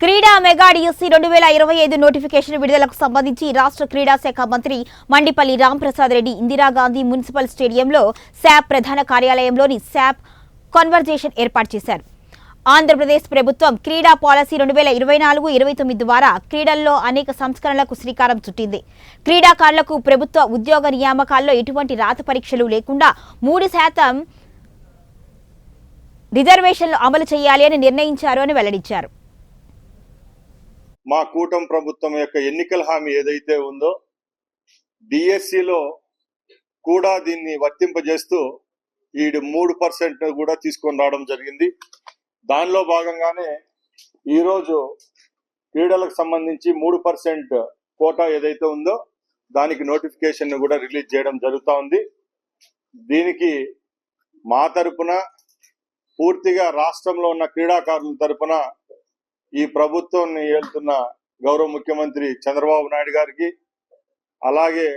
క్రీడా mega DSC 2025 notification విడుదలకు సంబంధించి రాష్ట్ర క్రీడా శాఖ మంత్రి మండిపల్లి రాంప్రసాద్ రెడ్డి ఇందిరాగాంధీ మున్సిపల్ స్టేడియంలో శాప్ ప్రధాన కార్యాలయంలోని శాప్ కన్వర్జేషన్ ఏర్పాటు చేశారు. ఆంధ్రప్రదేశ్ ప్రభుత్వం క్రీడా పాలసీ 2024-29 ద్వారా క్రీడల్లో అనేక సంస్కరణలకు శ్రీకారం చుట్టింది. క్రీడాకారులకు ప్రభుత్వ ఉద్యోగ నియామకాల్లో ఎటువంటి రాత పరీక్షలు లేకుండా 3% రిజర్వేషన్లు అమలు చేయాలి అని నిర్ణయించారు అని వెల్లడించారు. మా కూటమి ప్రభుత్వం యొక్క ఎన్నికల హామీ ఏదైతే ఉందో డిఎస్సిలో కూడా దీన్ని వర్తింపజేస్తూ ఈ 3% కూడా తీసుకొని రావడం జరిగింది. దానిలో భాగంగానే ఈరోజు క్రీడలకు సంబంధించి 3% కోటా ఏదైతే ఉందో దానికి నోటిఫికేషన్ కూడా రిలీజ్ చేయడం జరుగుతూ ఉంది. దీనికి మా తరపున పూర్తిగా రాష్ట్రంలో ఉన్న క్రీడాకారుల తరపున ఈ ప్రభుత్వాన్ని ఏలుతున్న గౌరవ ముఖ్యమంత్రి చంద్రబాబు నాయుడు గారికి, అలాగే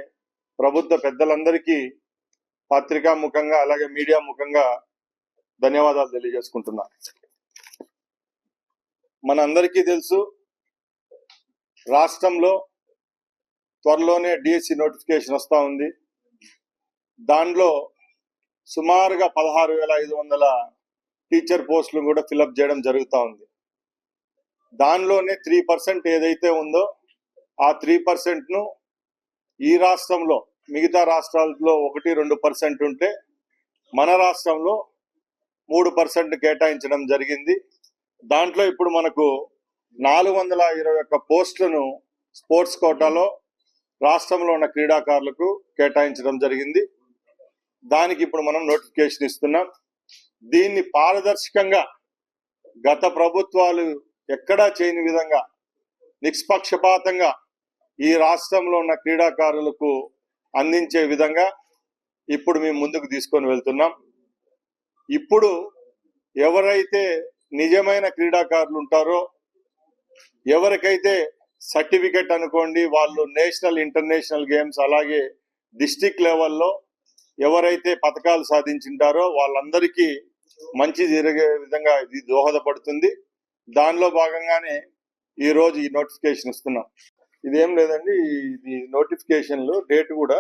ప్రభుత్వ పెద్దలందరికీ పత్రికా ముఖంగా అలాగే మీడియా ముఖంగా ధన్యవాదాలు తెలియజేసుకుంటున్నా. మనందరికీ తెలుసు, రాష్ట్రంలో త్వరలోనే డిఎస్సి నోటిఫికేషన్ వస్తూ ఉంది. దానిలో సుమారుగా 16,500 టీచర్ పోస్టులు కూడా ఫిలప్ చేయడం జరుగుతూ ఉంది. దానిలోనే 3% ఏదైతే ఉందో ఆ 3%ను ఈ రాష్ట్రంలో మిగతా రాష్ట్రాల్లో 1-2% ఉంటే మన రాష్ట్రంలో 3% కేటాయించడం జరిగింది. దాంట్లో ఇప్పుడు మనకు 421 పోస్టులను స్పోర్ట్స్ కోటాలో రాష్ట్రంలో ఉన్న క్రీడాకారులకు కేటాయించడం జరిగింది. దానికి ఇప్పుడు మనం నోటిఫికేషన్ ఇస్తున్నాం. దీన్ని పారదర్శకంగా గత ప్రభుత్వాలు ఎక్కడా చేయని విధంగా నిష్పక్షపాతంగా ఈ రాష్ట్రంలో ఉన్న క్రీడాకారులకు అందించే విధంగా ఇప్పుడు మేము ముందుకు తీసుకొని వెళ్తున్నాం. ఇప్పుడు ఎవరైతే నిజమైన క్రీడాకారులు ఉంటారో, ఎవరికైతే సర్టిఫికెట్ అనుకోండి, వాళ్ళు నేషనల్ ఇంటర్నేషనల్ గేమ్స్ అలాగే డిస్ట్రిక్ట్ లెవెల్లో ఎవరైతే పథకాలు సాధించింటారో వాళ్ళందరికీ మంచి జరిగే విధంగా ఇది దోహదపడుతుంది. దానిలో భాగంగానే ఈ రోజు ఈ నోటిఫికేషన్ ఇస్తున్నాం. ఇదేం లేదండి, ఇది నోటిఫికేషన్లు డేట్ కూడా